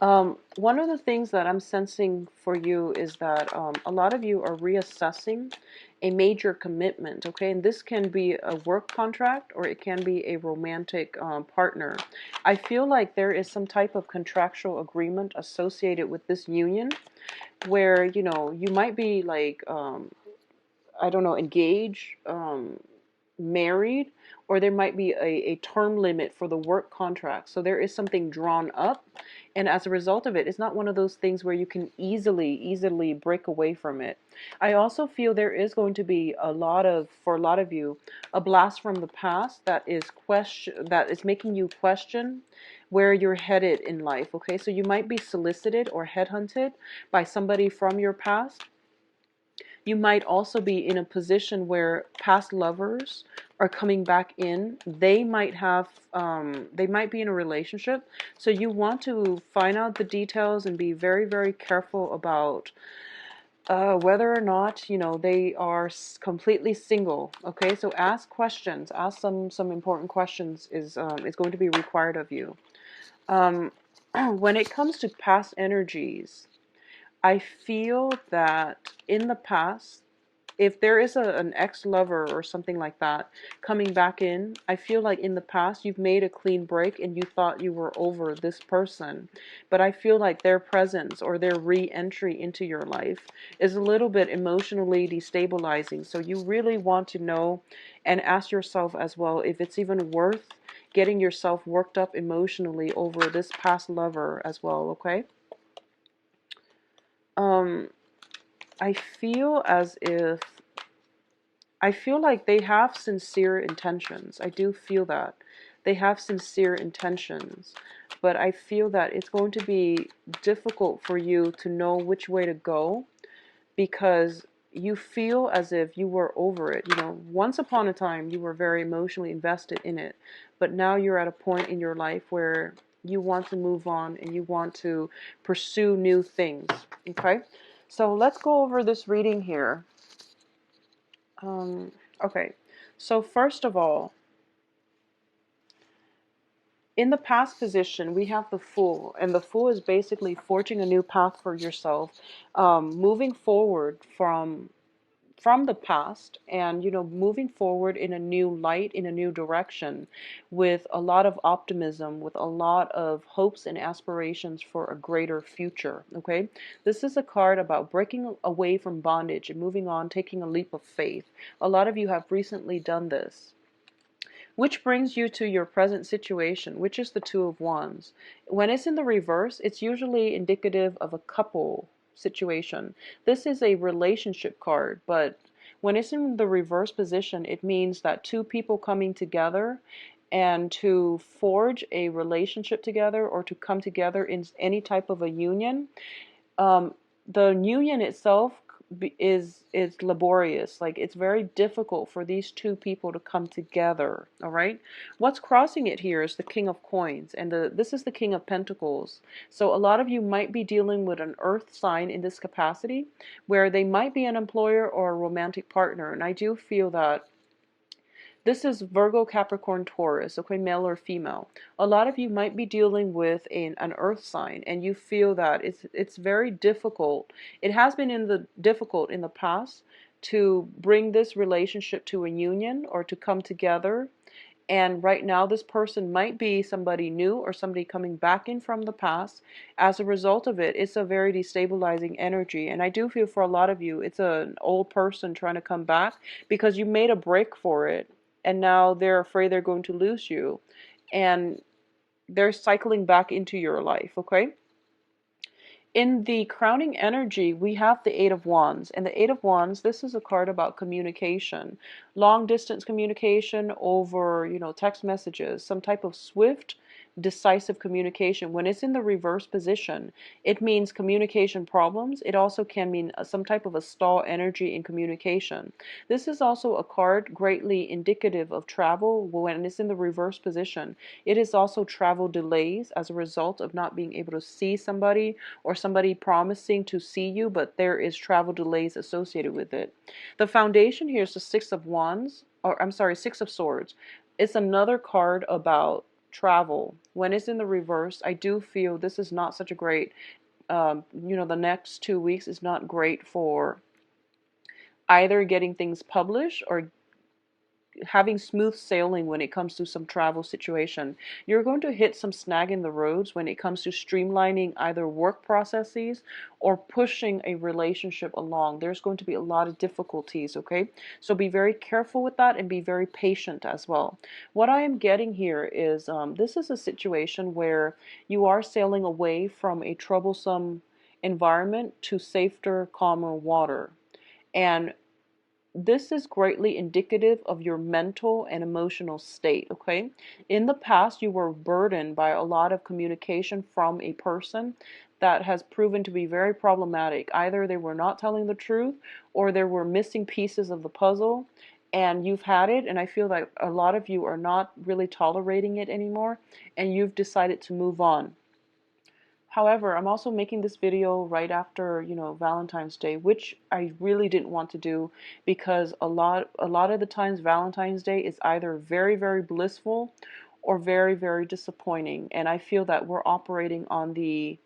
One of the things that I'm sensing for you is that a lot of you are reassessing a major commitment, okay? And this can be a work contract or it can be a romantic partner. I feel like there is some type of contractual agreement associated with this union where, you might be like, I don't know, engaged, married, or there might be a term limit for the work contract. So there is something drawn up, and as a result of it, it's not one of those things where you can easily break away from it. I also feel there is going to be for a lot of you, a blast from the past that is making you question where you're headed in life. Okay, so you might be solicited or headhunted by somebody from your past. You might also be in a position where past lovers are coming back in. They might be in a relationship. So you want to find out the details and be very careful about whether or not, they are completely single. Okay, so ask questions. Ask some important questions is going to be required of you. Um, when it comes to past energies, I feel that in the past, if there is an ex-lover or something like that coming back in, I feel like in the past you've made a clean break and you thought you were over this person. But I feel like their presence or their re-entry into your life is a little bit emotionally destabilizing. So you really want to know and ask yourself as well if it's even worth getting yourself worked up emotionally over this past lover as well, okay? Um, I feel as if I feel like they have sincere intentions. I do feel that. They have sincere intentions. But I feel that it's going to be difficult for you to know which way to go because you feel as if you were over it. Once upon a time, you were very emotionally invested in it. But now you're at a point in your life where you want to move on and you want to pursue new things. Okay? So let's go over this reading here. Um, okay, so first of all, in the past position, we have the Fool, and the Fool is basically forging a new path for yourself, moving forward from the past, and moving forward in a new light, in a new direction, with a lot of optimism, with a lot of hopes and aspirations for a greater future. Okay, this is a card about breaking away from bondage and moving on, taking a leap of faith. A lot of you have recently done this. Which brings you to your present situation, which is the Two of Wands. When it's in the reverse, it's usually indicative of a couple situation. This is a relationship card, but when it's in the reverse position, it means that two people coming together and to forge a relationship together or to come together in any type of a union. The union itself is laborious. Like, it's very difficult for these two people to come together. All right, what's crossing it here is the King of Coins, and this is the King of Pentacles. So a lot of you might be dealing with an earth sign in this capacity, where they might be an employer or a romantic partner. And I do feel that this is Virgo, Capricorn, Taurus, okay, male or female. A lot of you might be dealing with an earth sign, and you feel that it's very difficult. It has been difficult in the past to bring this relationship to a union or to come together. And right now, this person might be somebody new or somebody coming back in from the past. As a result of it, it's a very destabilizing energy. And I do feel for a lot of you, it's an old person trying to come back because you made a break for it. And now they're afraid they're going to lose you. And they're cycling back into your life, okay? In the crowning energy, we have the Eight of Wands. And the Eight of Wands, this is a card about communication. Long distance communication over, text messages. Some type of swift, decisive communication. When it's in the reverse position, it means communication problems. It also can mean some type of a stall energy in communication. This is also a card greatly indicative of travel when it's in the reverse position. It is also travel delays as a result of not being able to see somebody or somebody promising to see you, but there is travel delays associated with it. The foundation here is the Six of Wands, or I'm sorry, Six of Swords. It's another card about travel. When it's in the reverse, I do feel this is not such a great, the next 2 weeks is not great for either getting things published or having smooth sailing when it comes to some travel situation. You're going to hit some snag in the roads when it comes to streamlining either work processes or pushing a relationship along. There's going to be a lot of difficulties, okay? So be very careful with that and be very patient as well. What I am getting here is this is a situation where you are sailing away from a troublesome environment to safer, calmer water. And this is greatly indicative of your mental and emotional state, okay? In the past, you were burdened by a lot of communication from a person that has proven to be very problematic. Either they were not telling the truth or there were missing pieces of the puzzle, and you've had it, and I feel like a lot of you are not really tolerating it anymore, and you've decided to move on. However, I'm also making this video right after, Valentine's Day, which I really didn't want to do because a lot of the times Valentine's Day is either very, very blissful or very, very disappointing. And I feel that we're operating on the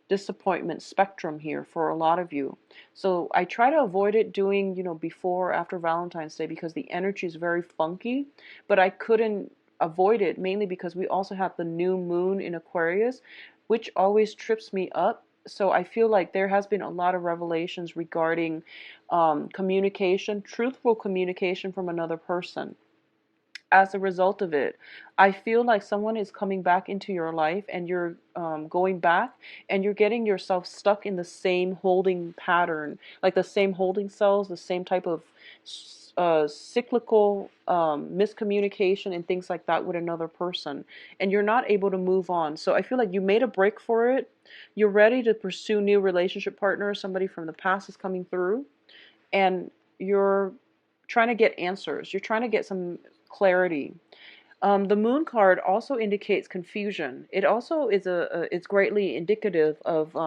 disappointment spectrum here for a lot of you. So I try to avoid it doing, before or after Valentine's Day because the energy is very funky, but I couldn't avoid it mainly because we also have the new moon in Aquarius, which always trips me up. So I feel like there has been a lot of revelations regarding communication, truthful communication from another person. As a result of it, I feel like someone is coming back into your life and you're going back and you're getting yourself stuck in the same holding pattern, like the same holding cells, the same type of cyclical miscommunication and things like that with another person. And you're not able to move on. So I feel like you made a break for it. You're ready to pursue new relationship partners. Somebody from the past is coming through. And you're trying to get answers. You're trying to get some clarity. The moon card also indicates confusion. It also is it's greatly indicative of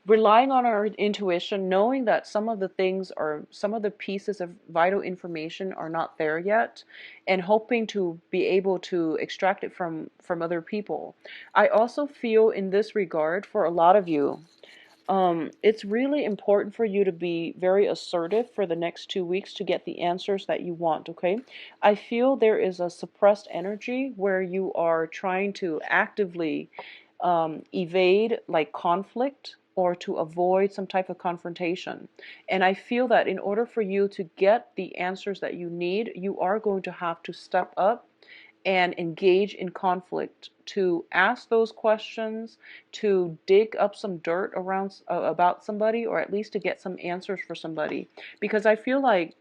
relying on our intuition, knowing that some of the pieces of vital information are not there yet, and hoping to be able to extract it from other people. I also feel in this regard for a lot of you, it's really important for you to be very assertive for the next 2 weeks to get the answers that you want, okay? I feel there is a suppressed energy where you are trying to actively evade like conflict or to avoid some type of confrontation. And I feel that in order for you to get the answers that you need, you are going to have to step up and engage in conflict, to ask those questions, to dig up some dirt around about somebody, or at least to get some answers for somebody. Because I feel like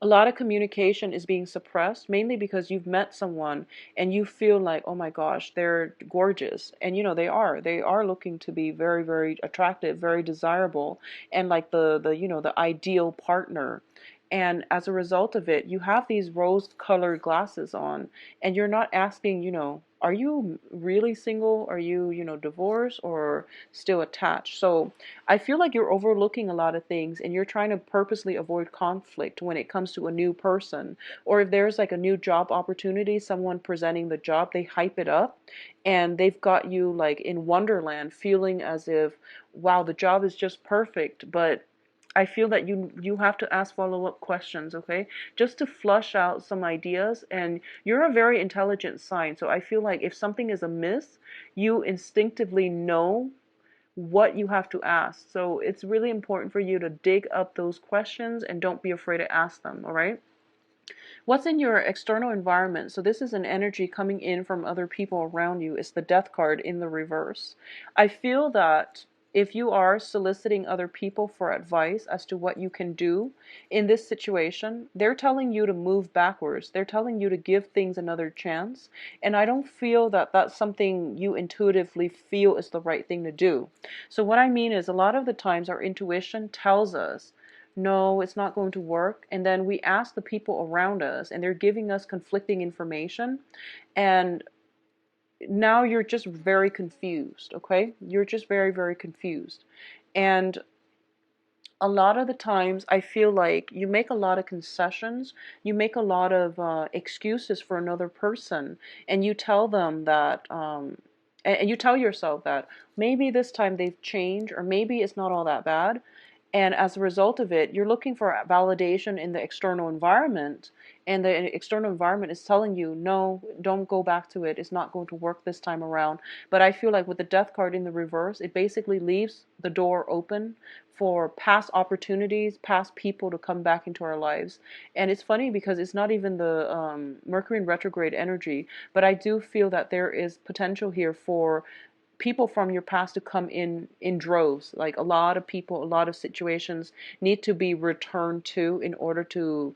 a lot of communication is being suppressed, mainly because you've met someone and you feel like, oh my gosh, they're gorgeous. And they are looking to be very, very attractive, very desirable, and like the ideal partner. And as a result of it, you have these rose-colored glasses on, and you're not asking, are you really single? Are you, divorced or still attached? So I feel like you're overlooking a lot of things and you're trying to purposely avoid conflict when it comes to a new person. Or if there's like a new job opportunity, someone presenting the job, they hype it up and they've got you like in Wonderland feeling as if, wow, the job is just perfect. But I feel that you have to ask follow-up questions, okay? Just to flush out some ideas. And you're a very intelligent sign, so I feel like if something is amiss, you instinctively know what you have to ask. So it's really important for you to dig up those questions and don't be afraid to ask them, all right? What's in your external environment? So this is an energy coming in from other people around you. It's the death card in the reverse. I feel that if you are soliciting other people for advice as to what you can do in this situation, they're telling you to move backwards. They're telling you to give things another chance. And I don't feel that that's something you intuitively feel is the right thing to do. So what I mean is a lot of the times our intuition tells us, no, it's not going to work. And then we ask the people around us and they're giving us conflicting information. And now you're just very confused, okay? You're just very, very confused. And a lot of the times I feel like you make a lot of concessions, you make a lot of excuses for another person, and you tell them that, and you tell yourself that maybe this time they've changed, or maybe it's not all that bad. And as a result of it, you're looking for validation in the external environment, and the external environment is telling you, no, don't go back to it. It's not going to work this time around. But I feel like with the death card in the reverse, it basically leaves the door open for past opportunities, past people to come back into our lives. And it's funny because it's not even the Mercury in retrograde energy, but I do feel that there is potential here for people from your past to come in droves. Like a lot of people, a lot of situations need to be returned to in order to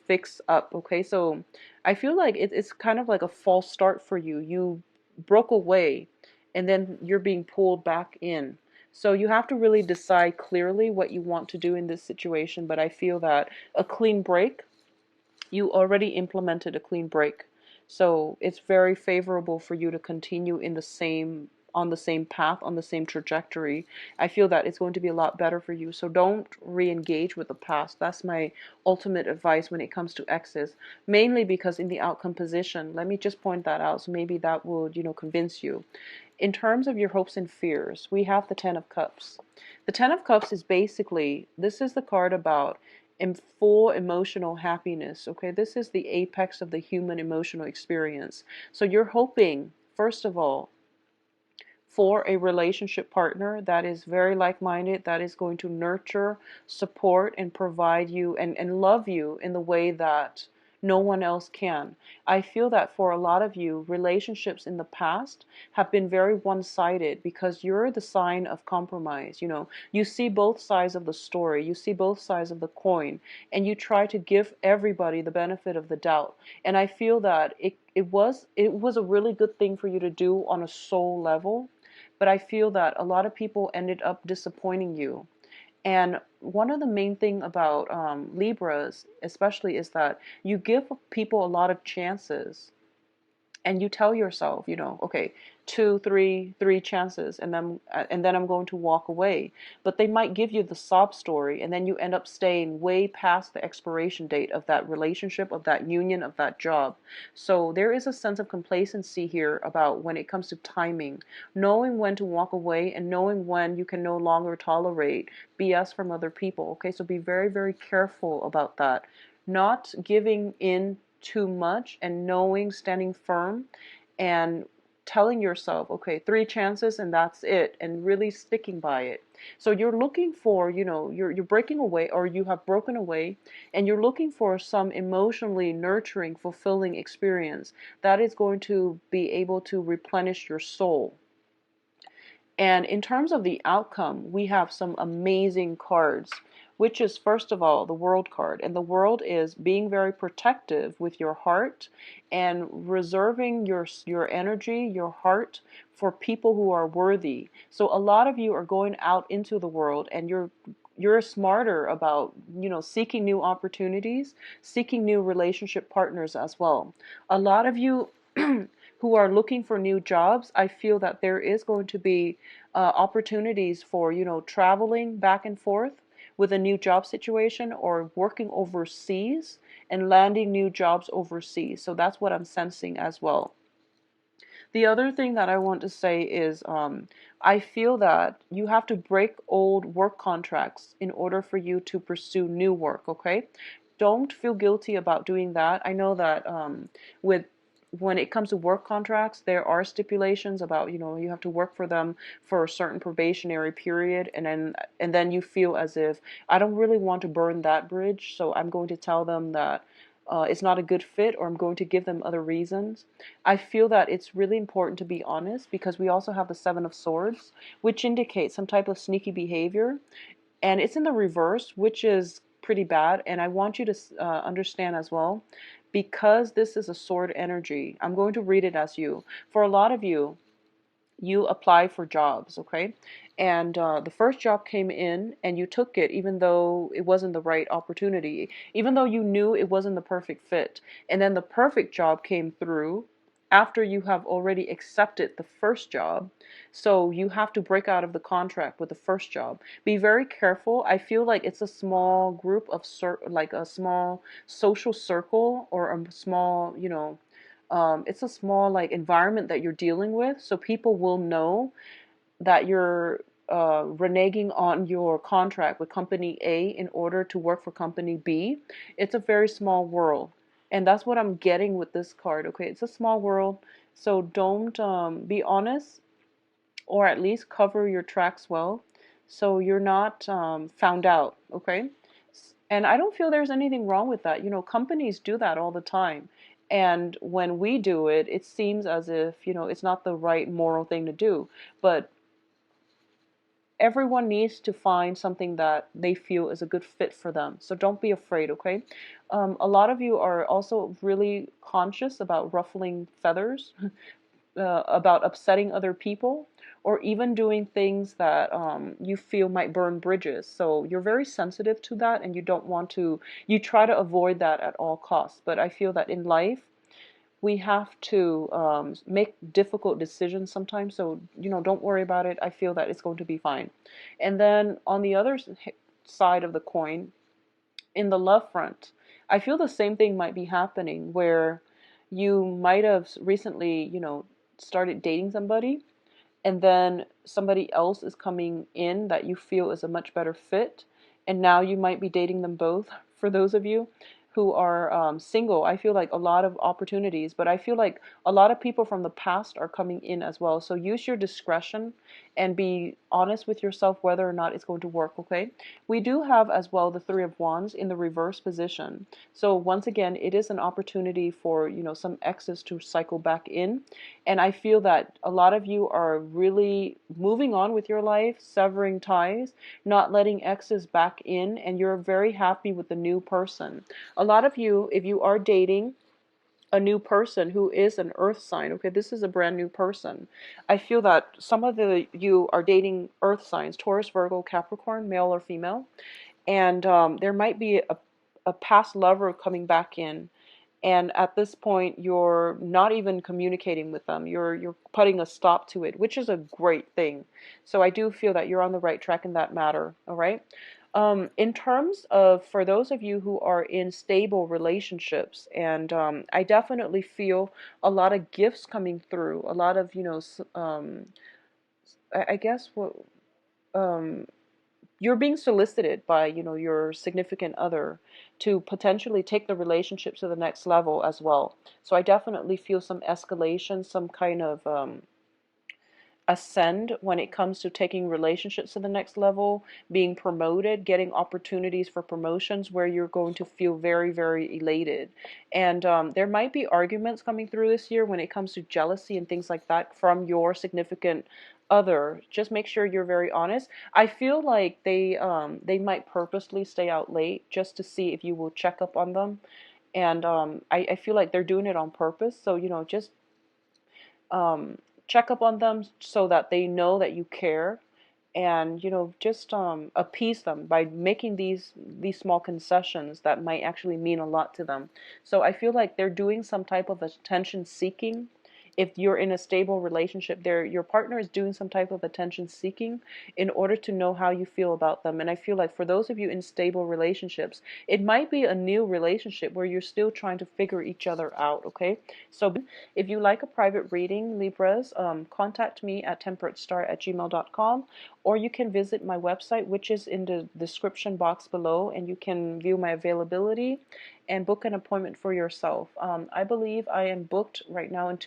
fix up. Okay, so I feel like it's kind of like a false start for you. You broke away and then you're being pulled back in. So you have to really decide clearly what you want to do in this situation. But I feel that a clean break, you already implemented a clean break. So it's very favorable for you to continue in the same on the same path, on the same trajectory. I feel that it's going to be a lot better for you. So don't re-engage with the past. That's my ultimate advice when it comes to exes. Mainly because in the outcome position, let me just point that out. So maybe that would, convince you. In terms of your hopes and fears, we have the Ten of Cups. The Ten of Cups is basically, this is the card about in full emotional happiness. Okay, this is the apex of the human emotional experience. So you're hoping, first of all, for a relationship partner that is very like-minded, that is going to nurture, support, and provide you and love you in the way that no one else can. I feel that for a lot of you, relationships in the past have been very one-sided because you're the sign of compromise. You see both sides of the story, you see both sides of the coin, and you try to give everybody the benefit of the doubt. And I feel that it was a really good thing for you to do on a soul level, but I feel that a lot of people ended up disappointing you. And one of the main thing about Libras, especially, is that you give people a lot of chances, and you tell yourself, okay, two, three chances, and then I'm going to walk away. But they might give you the sob story, and then you end up staying way past the expiration date of that relationship, of that union, of that job. So there is a sense of complacency here about when it comes to timing, knowing when to walk away and knowing when you can no longer tolerate BS from other people. Okay, so be very, very careful about that. Not giving in too much, and knowing, standing firm, and telling yourself, okay, three chances and that's it, and really sticking by it. So you're looking for, you're breaking away, or you have broken away, and you're looking for some emotionally nurturing, fulfilling experience that is going to be able to replenish your soul. And in terms of the outcome, we have some amazing cards, which is, first of all, the World card. And the World is being very protective with your heart and reserving your energy, your heart, for people who are worthy. So a lot of you are going out into the world, and you're smarter about, seeking new opportunities, seeking new relationship partners as well. A lot of you who are looking for new jobs, I feel that there is going to be opportunities for, traveling back and forth with a new job situation, or working overseas and landing new jobs overseas. So that's what I'm sensing as well. The other thing that I want to say is I feel that you have to break old work contracts in order for you to pursue new work, okay? Don't feel guilty about doing that. I know that with when it comes to work contracts, there are stipulations about, you have to work for them for a certain probationary period, and then you feel as if, I don't really want to burn that bridge, so I'm going to tell them that it's not a good fit, or I'm going to give them other reasons. I feel that it's really important to be honest, because we also have the Seven of Swords, which indicates some type of sneaky behavior, and it's in the reverse, which is pretty bad. And I want you to understand as well, because this is a sword energy, I'm going to read it as you. For a lot of you, you apply for jobs, okay? And the first job came in and you took it, even though it wasn't the right opportunity, even though you knew it wasn't the perfect fit. And then the perfect job came through, after you have already accepted the first job. So you have to break out of the contract with the first job. Be very careful. I feel like it's a small group of like a small social circle, or a small, it's a small like environment that you're dealing with. So people will know that you're reneging on your contract with company A in order to work for company B. It's a very small world. And that's what I'm getting with this card, okay? It's a small world. So don't be honest, or at least cover your tracks well, so you're not found out, okay? And I don't feel there's anything wrong with that. Companies do that all the time. And when we do it, it seems as if, it's not the right moral thing to do. But everyone needs to find something that they feel is a good fit for them. So don't be afraid, okay? A lot of you are also really conscious about ruffling feathers, about upsetting other people, or even doing things that you feel might burn bridges. So you're very sensitive to that, and you try to avoid that at all costs. But I feel that in life, we have to make difficult decisions sometimes. So, don't worry about it. I feel that it's going to be fine. And then on the other side of the coin, in the love front, I feel the same thing might be happening, where you might have recently, started dating somebody, and then somebody else is coming in that you feel is a much better fit, and now you might be dating them both. For those of you who are single, I feel like a lot of opportunities, but I feel like a lot of people from the past are coming in as well. So use your discretion and be honest with yourself whether or not it's going to work, okay? We do have as well the Three of Wands in the reverse position. So once again, it is an opportunity for, some exes to cycle back in. And I feel that a lot of you are really moving on with your life, severing ties, not letting exes back in, and you're very happy with the new person. A lot of you, if you are dating a new person who is an earth sign, okay, this is a brand new person. I feel that some of you are dating earth signs, Taurus, Virgo, Capricorn, male or female, and there might be a past lover coming back in, and at this point you're not even communicating with them. You're putting a stop to it, which is a great thing. So I do feel that you're on the right track in that matter. All right. In terms of, for those of you who are in stable relationships, and I definitely feel a lot of gifts coming through, a lot of, I guess what, um, you're being solicited by, your significant other to potentially take the relationship to the next level as well. So I definitely feel some escalation, some kind of ascend when it comes to taking relationships to the next level, being promoted, getting opportunities for promotions where you're going to feel very, very elated. And there might be arguments coming through this year when it comes to jealousy and things like that from your significant other. Just make sure you're very honest. I feel like they might purposely stay out late just to see if you will check up on them. And I feel like they're doing it on purpose. So, just um, check up on them so that they know that you care, and just appease them by making these small concessions that might actually mean a lot to them. So I feel like they're doing some type of attention seeking. If you're in a stable relationship, your partner is doing some type of attention seeking in order to know how you feel about them. And I feel like for those of you in stable relationships, it might be a new relationship where you're still trying to figure each other out, okay? So if you like a private reading, Libras, contact me at temperatestar@gmail.com, or you can visit my website, which is in the description box below, and you can view my availability and book an appointment for yourself. I believe I am booked right now until